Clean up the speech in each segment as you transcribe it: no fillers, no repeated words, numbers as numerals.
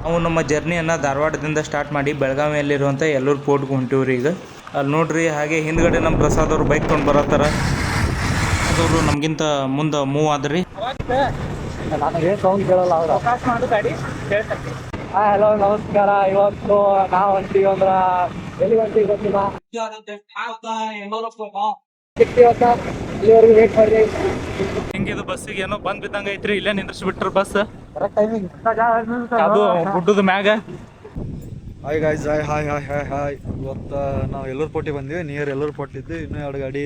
ನಾವು ನಮ್ಮ ಜರ್ನಿಯನ್ನು ಧಾರವಾಡದಿಂದ ಸ್ಟಾರ್ಟ್ ಮಾಡಿ ಬೆಳಗಾವಿಯಲ್ಲಿರುವಂಥ ಎಲ್ಲೂರು ಪೋರ್ಟ್ಗೆ ಹೊಂಟಿವ್ರಿ. ಈಗ ಅಲ್ಲಿ ನೋಡ್ರಿ, ಹಾಗೆ ಹಿಂದ್ಗಡೆ ನಮ್ಮ ಪ್ರಸಾದ್ ಅವರು ಬೈಕ್ ತೊಗೊಂಡು ಬರತ್ತಾರ. ಅದವರು ನಮಗಿಂತ ಮುಂದೆ ಮೂವ್ ಆದ್ರಿ. ಹಲೋ ನಮಸ್ಕಾರ. ಇವತ್ತು ನಾವು ಹೊಂಟಿವಿ ಅಂದ್ರ ಎಲ್ಲಿ ಹೊಂಟಿವಿ ಗೊತ್ತಿಲ್ಲ, ಇಲ್ಲಿವರೆಗೂ ವೇಟ್ ಮಾಡ್ರಿ. ಹೆಂಗಿದು ಬಸ್ಸಿಗೆ ಏನೋ ಬಂದ್ ಬಿದ್ದಂಗ ಐತ್ರಿ. ಇಲ್ಲೇ ನಿಂದ್ರಿಸ್ಬಿಟ್ರ ಬಸ್ ಟೈಮಿಂಗ್ ಅದು ಗುಡ್ಡದ ಮ್ಯಾಗ. Hi guys, hi. ಇವತ್ತು ನಾವು ಎಲ್ಲೂರು ಪೋಟಿ ಬಂದ್ವಿ. ನಿಯರ್ ಎಲ್ಲೂರು ಪೋಟಿ ಇದ್ದು. ಇನ್ನೂ 2 ಗಾಡಿ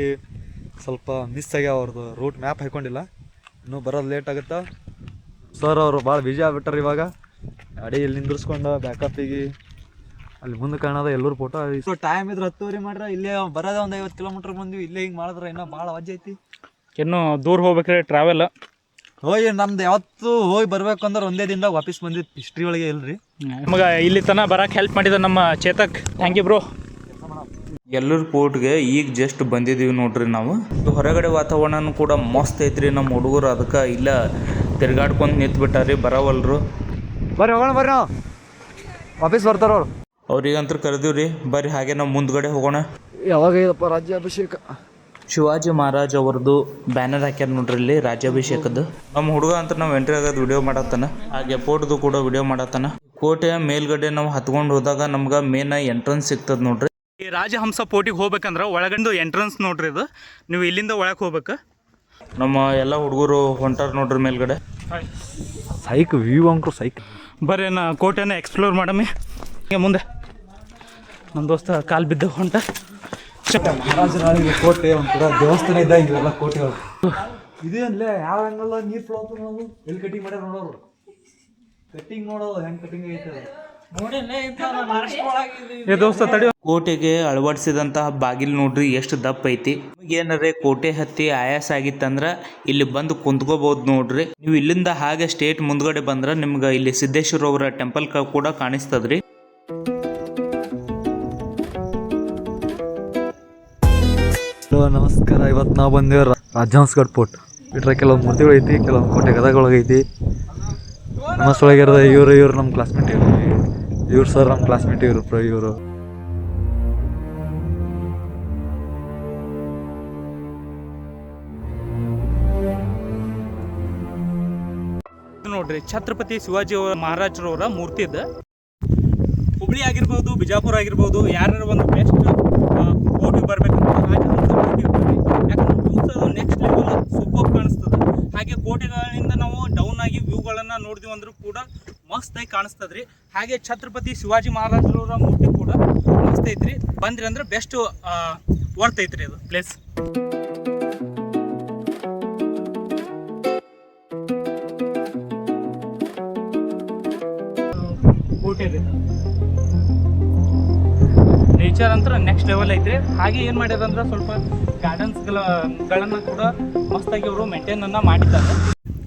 ಸ್ವಲ್ಪ ಮಿಸ್ ಆಗ್ಯಾವ. ಅವ್ರದ್ದು ರೂಟ್ ಮ್ಯಾಪ್ ಹಾಕೊಂಡಿಲ್ಲ, ಇನ್ನೂ ಬರೋದು ಲೇಟ್ ಆಗುತ್ತಾ. ಸರ್ ಅವರು ಭಾಳ ಬಿಜಿ ಆಗ್ಬಿಟ್ಟಾರೆ. ಇವಾಗ ಗಾಡಿ ಇಲ್ಲಿ ನಿಂದ್ರಿಸ್ಕೊಂಡು ಬ್ಯಾಕಪ್ಪಿಗೆ ಅಲ್ಲಿ ಮುಂದೆ ಕಾಣೋದ ಎಲ್ಲೂರು ಪೋಟೋ. ಸೊ ಟೈಮ್ ಇದ್ರೆ 10:30 ಮಾಡ್ರೆ ಇಲ್ಲೇ ಬರೋದೇ ಒಂದು 50 ಕಿಲೋಮೀಟ್ರ್ ಬಂದ್ವಿ. ಇಲ್ಲೇ ಹಿಂಗೆ ಮಾಡಿದ್ರೆ ಇನ್ನೂ ಭಾಳ ವಜ್ಜೆ ಐತಿ. ಇನ್ನೂ ದೂರ ಹೋಗ್ಬೇಕ್ರಿ ಟ್ರಾವೆಲ್. ಹೋಗಿ ನಮ್ದು ಯಾವತ್ತು ಹೋಗಿ ಬರ್ಬೇಕು ಅಂದ್ರೆ ಒಂದೇ ದಿನದಾಗ ವಾಪಸ್ ಬಂದಿದ್ದು ಹಿಸ್ಟ್ರಿ ಒಳಗೆ ಇಲ್ರಿ. ನಮಗೆ ಇಲ್ಲಿ ತನಕ ಬರಕ್ಕೆ ಹೆಲ್ಪ್ ಮಾಡಿದ ನಮ್ಮ Chetak, thank you bro. Ellur ಪೋರ್ಟ್ಗೆ ಈಗ ಜಸ್ಟ್ ಬಂದಿದ್ದೀವಿ ನೋಡ್ರಿ ನಾವು. ಹೊರಗಡೆ ವಾತಾವರಣನೂ ಕೂಡ ಮಸ್ತ್ ಐತ್ರಿ. ನಮ್ಮ ಹುಡುಗರು ಅದಕ್ಕೆ ಇಲ್ಲ ತಿರ್ಗಾಡ್ಕೊಂಡು ನಿಂತ್ಬಿಟ್ಟಾರಿ, ಬರೋವಲ್ರು. ಬರ್ರಿ ಹೋಗೋಣ, ಬರ್ರಿ ನಾವು ವಾಪಸ್ ಬರ್ತಾರ ಅವ್ರು. ಅವ್ರಿಗಂತೂ ಕರೆದೀವ್ರಿ, ಬರ್ರಿ ಹಾಗೆ ನಾವು ಮುಂದ್ಗಡೆ ಹೋಗೋಣ. ಯಾವಾಗ ಇದಪ್ಪ ರಾಜ್ಯಾಭಿಷೇಕ? ಶಿವಾಜಿ ಮಹಾರಾಜ್ ಅವ್ರದ್ದು ಬ್ಯಾನರ್ ಹಾಕ್ಯಾರ ನೋಡ್ರಿ ಇಲ್ಲಿ ರಾಜ್ಯಾಭಿಷೇಕದ್ದು. ನಮ್ಮ ಹುಡುಗ ಅಂತ ನಾವು ಎಂಟ್ರಿ ಆಗೋದು ವಿಡಿಯೋ ಮಾಡತ್ತಾನ, ಹಾಗೆ ಫೋಟೋದು ಕೂಡ ವಿಡಿಯೋ ಮಾಡತ್ತಾನ. ಕೋಟೆಯ ಮೇಲ್ಗಡೆ ನಾವು ಹತ್ಕೊಂಡು ಹೋದಾಗ ನಮ್ಗೆ ಮೇನ್ ಎಂಟ್ರೆನ್ಸ್ ಸಿಗ್ತದೆ ನೋಡ್ರಿ. ಈ ರಾಜಹಂಸ ಪೋಟಿಗೆ ಹೋಗ್ಬೇಕಂದ್ರೆ ಒಳಗಂದು ಎಂಟ್ರೆನ್ಸ್ ನೋಡ್ರಿ ಇದು. ನೀವು ಇಲ್ಲಿಂದ ಒಳಗೆ ಹೋಗ್ಬೇಕು. ನಮ್ಮ ಎಲ್ಲ ಹುಡುಗರು ಹೊಂಟಾರ ನೋಡ್ರಿ ಮೇಲ್ಗಡೆ. ಸೈಕ್ ವ್ಯೂ ಅಂಕರು ಸೈಕ್. ಬರ್ರಿ ನಾ ಕೋಟೆನ ಎಕ್ಸ್ಪ್ಲೋರ್ ಮಾಡಮ್ಮಿ. ಹಿಂಗೆ ಮುಂದೆ ನಮ್ಮ ದೋಸ್ತ ಕಾಲು ಬಿದ್ದ ಹೊಂಟ. ಮಹಾರಾಜರಾಳಿಗೆ ಕೋಟೆ ಒಂಥರ ದೇವಸ್ಥಾನ ಇದ್ದಾಗ ಇವೆಲ್ಲ ಕೋಟೆಗಳು. ಇದೇನಲ್ಲೇ ಯಾವ ಹೆಂಗಲ್ಲ ನೀರು ಫ್ಲೋ ಆಗ್ತದೆ. ನಾವು ಎಲ್ಲಿ ಕಟಿಂಗ್ ಮಾಡ್ಯಾರ ನೋಡೋರು, ಕಟಿಂಗ್ ನೋಡೋದು ಹೆಂಗೆ ಕಟಿಂಗ್ ಐತೆ ದೋಸ್ತ ತಡಿ. ಕೋಟೆಗೆ ಅಳವಡಿಸಿದಂತಹ ಬಾಗಿಲು ನೋಡ್ರಿ ಎಷ್ಟು ದಪ್ಪ ಐತಿ. ಏನಾರೇ ಕೋಟೆ ಹತ್ತಿ ಆಯಾಸ ಆಗಿತ್ತಂದ್ರ ಇಲ್ಲಿ ಬಂದು ಕುಂತ್ಕೋಬಹುದು ನೋಡ್ರಿ. ನೀವು ಇಲ್ಲಿಂದ ಹಾಗೆ ಸ್ಟೇಟ್ ಮುಂದ್ಗಡೆ ಬಂದ್ರ ನಿಮ್ಗೆ ಇಲ್ಲಿ ಸಿದ್ದೇಶ್ವರ ಅವರ ಟೆಂಪಲ್ ಕೂಡ ಕಾಣಿಸ್ತದ್ರಿ. ನಮಸ್ಕಾರ. ಇವತ್ತು ನಾವು ಬಂದೇವೆ ರಾಜಹಂಸಗಢ ಫೋರ್ಟ್. ಬಿಟ್ರೆ ಕೆಲವೊಂದು ಮೂರ್ತಿಗಳು ಐತಿ, ಕೆಲವೊಂದು ಕೋಟೆ ಗದಗೊಳಗೈತಿ. ನಮ್ಮಷ್ಟೊಳಗಿರೋದ ಇವರು ನಮ್ಮ ಕ್ಲಾಸ್ಮೇಟ್. ಇವ್ರು ಸರ್ ನಮ್ಮ ಕ್ಲಾಸ್ಮೇಟ್. ಇವರು ನೋಡ್ರಿ ಛತ್ರಪತಿ ಶಿವಾಜಿ ಮಹಾರಾಜರವರ ಮೂರ್ತಿ ಇದೆ. ಹುಬ್ಳಿ ಆಗಿರ್ಬೋದು, ಬಿಜಾಪುರ ಆಗಿರ್ಬೋದು, ಯಾರು ಒಂದು ಬೆಸ್ಟ್ ಫೋರ್ಟಿಗೆ ಬರ್ಬೇಕಂದ್ರೆ ರಾಜಹಂಸ ಫೋರ್ಟಿಗೆ ಬರ್ರಿ. ಯಾಕಂದ್ರೆ ವ್ಯೂಸ್ ಅದು ನೆಕ್ಸ್ಟ್ ಲೆವೆಲ್ ಸೂಪರ್ ಕಾಣಿಸ್ತದೆ. ಹಾಗೆ ಕೋಟೆಗಳಿಂದ ನಾವು ಡೌನ್ ಆಗಿ ವ್ಯೂಗಳನ್ನು ನೋಡಿದ್ವಿ ಅಂದ್ರೂ ಕೂಡ ಮಸ್ತಾಗಿ ಕಾಣಿಸ್ತದ್ರಿ. ಹಾಗೆ ಛತ್ರಪತಿ ಶಿವಾಜಿ ಮಹಾರಾಜರವರ ಮೂರ್ತಿ ಕೂಡ ಮಸ್ತ್ ಐತ್ರಿ. ಬಂದ್ರಿ ಅಂದ್ರೆ ಬೆಸ್ಟ್ ವರ್ತ್ ಐತ್ರಿ ಅದು ಪ್ಲೇಸ್. ಕೋಟೆ ನೇಚರ್ ಅಂತ ನೆಕ್ಸ್ಟ್ ಲೆವೆಲ್ ಐತ್ರಿ. ಹಾಗೆ ಏನು ಮಾಡ್ಯಾರ ಅಂದ್ರೆ ಸ್ವಲ್ಪ ಗಾರ್ಡನ್ಸ್ಗಳನ್ನ ಕೂಡ ಮಸ್ತಾಗಿ ಅವರು ಮೇಂಟೈನ್ ಅನ್ನ ಮಾಡಿದ್ದಾರೆ.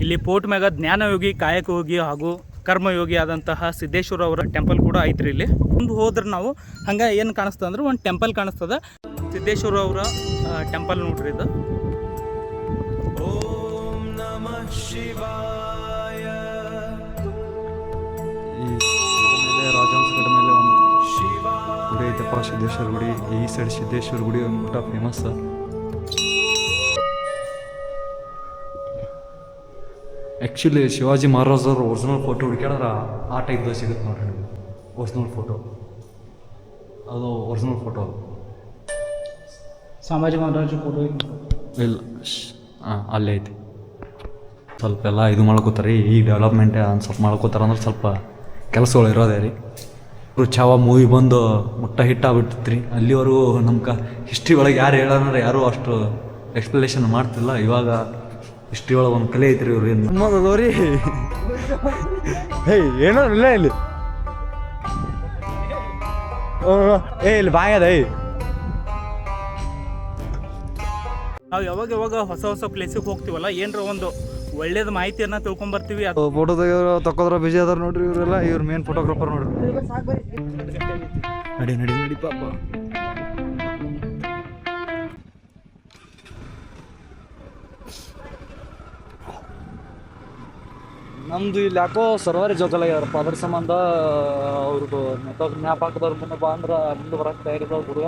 ಇಲ್ಲಿ ಪೋರ್ಟ್ ಮ್ಯಾಗ ಜ್ಞಾನಯೋಗಿ, ಕಾಯಕಯೋಗಿ ಹಾಗೂ ಕರ್ಮಯೋಗಿ ಆದಂತಹ ಸಿದ್ದೇಶ್ವರ ಅವರ ಟೆಂಪಲ್ ಕೂಡ ಐತ್ರಿ. ಇಲ್ಲಿ ಮುಂದೆ ಹೋದ್ರೆ ನಾವು ಹಂಗೆ ಏನು ಕಾಣಿಸ್ತದೆ ಅಂದ್ರೆ ಒಂದು ಟೆಂಪಲ್ ಕಾಣಿಸ್ತದೆ, ಸಿದ್ದೇಶ್ವರ ಅವರ ಟೆಂಪಲ್ ನೋಡ್ರಿ ಇದು. ಓಂ ನಮಃ ಶಿವಾಯ. ರಾಜಹಂಸಗಢ ಮೇಲೆ ಒಂದು ಗುಡಿ ಐತಪ್ಪ, ಸಿದ್ದೇಶ್ವರ ಗುಡಿ. ಈ ಸೈಡ್ ಸಿದ್ದೇಶ್ವರ ಗುಡಿ ಊಟ ಫೇಮಸ್. ಆ್ಯಕ್ಚುಲಿ ಶಿವಾಜಿ ಮಹಾರಾಜ್ ಅವ್ರ ಒರಿಜಿನಲ್ ಫೋಟೋ ಹುಡುಕ್ಯಾಡ್ರೆ ಆ ಟೈಪ್ದು ಸಿಗುತ್ತೆ ನೋಡ್ರಿ ನಿಮಗೆ. ಒರಿಜಿನಲ್ ಫೋಟೋ ಅದು ಒರಿಜಿನಲ್ ಫೋಟೋ. ಸಂಭಾಜಿ ಮಹಾರಾಜ ಫೋಟೋ ಇಲ್ಲ, ಅಲ್ಲೇ ಐತಿ. ಸ್ವಲ್ಪ ಎಲ್ಲ ಇದು ಮಾಡ್ಕೋತಾರೆ. ಈ ಡೆವಲಪ್ಮೆಂಟ್ ಒಂದು ಸ್ವಲ್ಪ ಮಾಡ್ಕೋತಾರೆ ಅಂದ್ರೆ ಸ್ವಲ್ಪ ಕೆಲಸಗಳು ಇರೋದೇ ರೀ. ಚಾವ ಮೂವಿ ಬಂದು ಮುಟ್ಟ ಹಿಟ್ಟಾಗ್ಬಿಟ್ಟಿತ್ತು ರೀ. ಅಲ್ಲಿವರೆಗೂ ನಮ್ಗೆ ಹಿಸ್ಟ್ರಿ ಒಳಗೆ ಯಾರು ಹೇಳೋದ್ರೆ ಯಾರೂ ಅಷ್ಟು ಎಕ್ಸ್ಪ್ಲನೇಷನ್ ಮಾಡ್ತಿಲ್ಲ. ಇವಾಗ ಹಿಸ್ಟ್ರಿ ಒಳಗೆ ಒಂದು ಕಲೆ ಐತ್ರಿ ಇವ್ರು. ಏನು ರೀ ಏನೋ ಇಲ್ಲ ಇಲ್ಲಿ ಇಲ್ಲಿ ಬಾಯದ. ನಾವು ಯಾವಾಗ ಹೊಸ ಪ್ಲೇಸಿಗೆ ಹೋಗ್ತೀವಲ್ಲ, ಏನರ ಒಂದು ಒಳ್ಳೇದು ಮಾಹಿತಿಯನ್ನು ತಿಳ್ಕೊಂಬರ್ತೀವಿ. ಫೋಟೋ ತಗೋದ್ರ ಬಿಜಿ ಅದಾರ ನೋಡ್ರಿ ಇವರೆಲ್ಲ. ಇವ್ರ ಮೇನ್ ಫೋಟೋಗ್ರಾಫರ್ ನೋಡ್ರಿ. ನಡಿ ಪಾಪ. ನಮ್ದು ಇಲ್ಲಿ ಯಾಕೋ ಸರ್ವರೇ ಜೋಗಲ್ಲ ಆಗ್ಯಾರಪ್ಪ ಅದ್ರ ಸಂಬಂಧ ಅವ್ರದ್ದು ನೆಟ್ವರ್ಕ್ ಮ್ಯಾಪ್ ಹಾಕಿದವ್ರ ಮುಂದೆ ಬಾ ಅಂದ್ರೆ ಮುಂದೆ ಬರಕ್ಕೆ ತಯಾರಿದವ ಹುಡುಗ.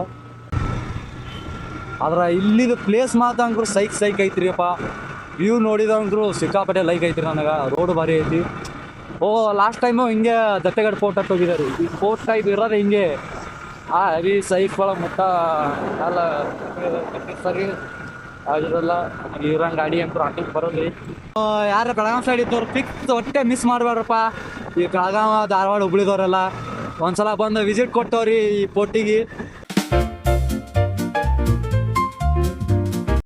ಆದ್ರೆ ಇಲ್ಲಿದು ಪ್ಲೇಸ್ ಮಾತಂಗ್ರು ಸೈಕ್ ಐತ್ರಿಯಪ್ಪ. ವ್ಯೂ ನೋಡಿದಂಗ್ರು ಸಿಕ್ಕಾಪಟ್ಟೆ ಲೈಕ್ ಐತ್ರಿ ನನಗೆ. ರೋಡ್ ಭಾರಿ ಐತಿ. ಲಾಸ್ಟ್ ಟೈಮು ಹಿಂಗೆ ದತ್ತೆಗಡ್ ಫೋರ್ಟ್ ಹತ್ತು ಹೋಗಿದ್ದಾರೆ. ಈ ಫೋರ್ಟ್ ಇದು ಇರೋದು ಹಿಂಗೆ ಹೆವಿ ಸೈಕ್ಗಳ ಮುಟ್ಟ ಎಲ್ಲ ಸರಿ ಆಗಿರಲ್ಲ. ಇರಂಗೆ ಗಾಡಿ ಅಂತೂ ಹಾಕಕ್ಕೆ ಬರೋದ್ರಿ. ಯಾರು ಬೆಳಗಾಂ ಸೈಡ್ ಇದ್ದವ್ರು ಫಿಕ್ಸ್ ಒಟ್ಟೆ ಮಿಸ್ ಮಾಡಬೇಡ್ರಪ್ಪ. ಈ ಬೆಳಗಾವ ಧಾರವಾಡ ಹುಬ್ಳಿದವರೆಲ್ಲ ಒಂದ್ಸಲ ಬಂದು ವಿಸಿಟ್ ಕೊಟ್ಟವ್ರಿ ಈ ಪೋರ್ಟಿಗೆ.